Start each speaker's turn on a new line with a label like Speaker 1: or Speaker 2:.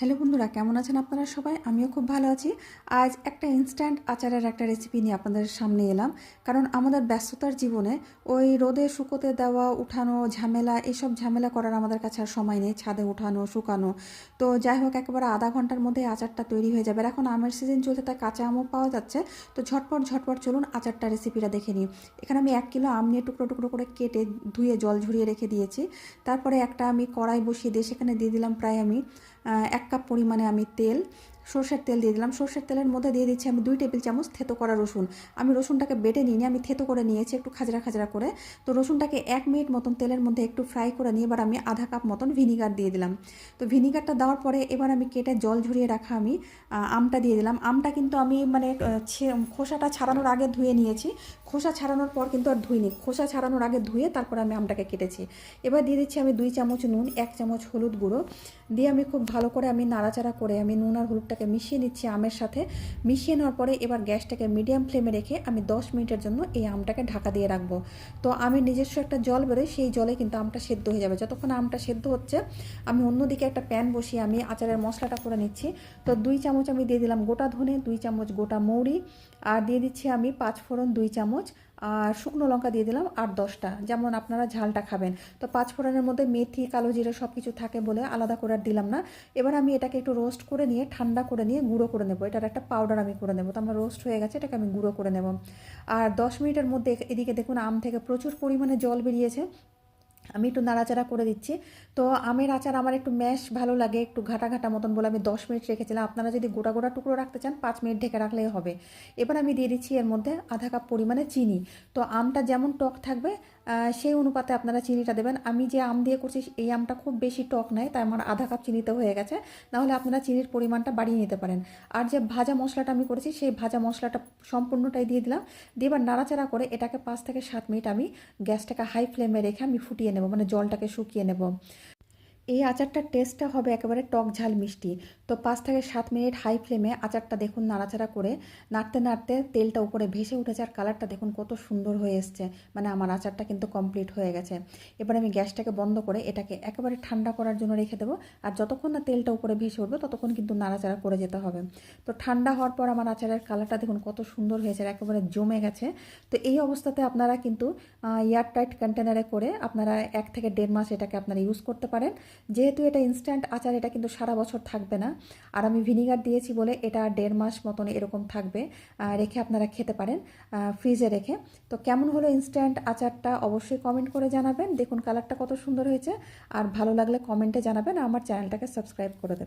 Speaker 1: Hello বন্ধুরা, কেমন আছেন আপনারা সবাই? আমিও খুব ভালো আছি। আজ একটা ইনস্ট্যান্ট আচারের একটা রেসিপি নিয়ে আপনাদের সামনে এলাম। কারণ আমাদের ব্যস্ততার জীবনে ওই রোদে শুকোতে দেওয়া, উঠানো, ঝামেলা, এসব ঝামেলা করার আমাদের কাছে আর সময় নেই। ছাদে উঠানো, শুকানো। তো যাই হোক, একেবারে আধা ঘন্টার মধ্যে আচারটা তৈরি হয়ে যাবে। আর এখন আমের সিজন চলছে, তাই কাঁচা আমও পাওয়া যাচ্ছে। তো ঝটপট ঝটপট চলুন আচারটা রেসিপিটা দেখে নিই। এখানে আমি 1 কিলো আম নিয়ে টুকরো টুকরো করে কেটে ধুয়ে জল ঝরিয়ে রেখে দিয়েছি। তারপরে একটা আমি কড়াই বসিয়ে দিয়ে সেখানে দিয়ে দিলাম প্রায় আমি 1 কাপ পরিমাণে আমি সর্ষের তেল দিয়ে দিলাম। সর্ষের তেলের মধ্যে দিয়ে দিচ্ছি আমি 2 টেবিল চামচ থেতো করা রসুন। আমি রসুনটাকে বেটে নিয়ে আমি থেতো করে নিয়েছি একটু খাজরা খাজরা করে। তো রসুনটাকে 1 মিনিট মতন তেলের মধ্যে একটু ফ্রাই করে নিয়ে এবার আমি আধা কাপ মতন ভিনিগার দিয়ে দিলাম। তো ভিনিগারটা দেওয়ার পরে এবার আমি কেটে জল ঝরিয়ে রাখা আমি আমটা দিয়ে দিলাম। আমটা কিন্তু আমি মানে খোসাটা ছাড়ানোর আগে ধুয়ে নিয়েছি। খোসা ছাড়ানোর পর কিন্তু আর ধুইনি, খোসা ছাড়ানোর আগে ধুয়ে তারপরে আমি আমটাকে কেটেছি। এবার দিয়ে দিচ্ছি আমি 2 চামচ নুন, 1 চামচ হলুদ গুঁড়ো দিয়ে আমি খুব ভালো করে আমি নাড়াচাড়া করে আমি নুন আর হলুদটাকে মিশিয়ে নিচ্ছি আমের সাথে। মিশিয়ে নেওয়ার পরে এবার গ্যাসটাকে মিডিয়াম ফ্লেমে রেখে আমি 10 মিনিটের জন্য এই আমটাকে ঢাকা দিয়ে রাখবো। তো আমের নিজস্ব একটা জল বেরোয়, সেই জলে কিন্তু আমটা সেদ্ধ হয়ে যাবে। যতক্ষণ আমটা সেদ্ধ হচ্ছে আমি অন্যদিকে একটা প্যান বসিয়ে আমি আচারের মশলাটা করে নিচ্ছি। তো 2 চামচ আমি দিয়ে দিলাম গোটা ধনে, 2 চামচ গোটা মৌরি, আর দিয়ে দিচ্ছি আমি 5 ফোড়ন 2 চামচ, আর শুকনো লঙ্কা দিয়ে দিলাম 8-10টা, যেমন আপনারা ঝালটা খাবেন। তো 5 ফোড়নের মধ্যে মেথি, কালো জিরে সব কিছু থাকে বলে আলাদা করে আর দিলাম না। এবার আমি এটাকে একটু রোস্ট করে নিয়ে ঠান্ডা করে নিয়ে গুঁড়ো করে নেবো। এটার একটা পাউডার আমি করে নেবো। তো আমার রোস্ট হয়ে গেছে, এটাকে আমি গুঁড়ো করে নেব। আর 10 মিনিটের মধ্যে এদিকে দেখুন আম থেকে প্রচুর পরিমাণে জল বেরিয়েছে। আমি একটু নাড়াচাড়া করে দিচ্ছি। তো আমের আচার আমার একটু ম্যাশ ভালো লাগে, একটু ঘাটা ঘাটা মতন বলে আমি 10 মিনিট রেখেছিলাম। আপনারা যদি গোটা গোটা টুকরো রাখতে চান 5 মিনিট ঢেকে রাখলেই হবে। এবার আমি দিয়ে দিচ্ছি এর মধ্যে আধা কাপ পরিমাণে চিনি। তো আমটা যেমন টক থাকবে সেই অনুপাতে আপনারা চিনিটা দেবেন। আমি যে আম দিয়ে করছি এই আমটা খুব বেশি টক নয়, তাই আমার আধা কাপ চিনিতে হয়ে গেছে। নাহলে আপনারা চিনির পরিমাণটা বাড়িয়ে নিতে পারেন। আর যে ভাজা মশলাটা আমি করেছি সেই ভাজা মশলাটা সম্পূর্ণটাই দিয়ে দিলাম। দিয়ে এবার নাড়াচাড়া করে এটাকে 5 থেকে 7 মিনিট আমি গ্যাসটাকে হাই ফ্লেমে রেখে আমি ফুটিয়ে নেব, মানে জলটাকে শুকিয়ে নেব। এই আচারটার টেস্টটা হবে একেবারে টক ঝাল মিষ্টি। তো 5 থেকে 7 মিনিট হাই ফ্লেমে আচারটা দেখুন নাড়াচাড়া করে নাড়তে নাড়তে তেলটা উপরে ভেসে উঠেছে, আর কালারটা দেখুন কত সুন্দর হয়ে এসছে। মানে আমার আচারটা কিন্তু কমপ্লিট হয়ে গেছে। এবার আমি গ্যাসটাকে বন্ধ করে এটাকে একেবারে ঠান্ডা করার জন্য রেখে দেবো। আর যতক্ষণ না তেলটা উপরে ভেসে উঠবে ততক্ষণ কিন্তু নাড়াচাড়া করে যেতে হবে। তো ঠান্ডা হওয়ার পর আমার আচারের কালারটা দেখুন কত সুন্দর হয়েছে, একেবারে জমে গেছে। তো এই অবস্থাতে আপনারা কিন্তু এয়ারটাইট কন্টেনারে করে আপনারা 1 থেকে 1.5 মাস এটাকে আপনারা ইউজ করতে পারেন। যেহেতু এটা ইনস্ট্যান্ট আচার, এটা কিন্তু সারা বছর থাকবে না। আর আমি ভিনিগার দিয়েছি বলে এটা 1.5 মাস মতন এরকম থাকবে, রেখে আপনারা খেতে পারেন ফ্রিজে রেখে। তো কেমন হলো ইনস্ট্যান্ট আচারটা অবশ্যই কমেন্ট করে জানাবেন। দেখুন কালারটা কত সুন্দর হয়েছে। আর ভালো লাগলে কমেন্টে জানাবেন, আমার চ্যানেলটাকে সাবস্ক্রাইব করে দেবেন।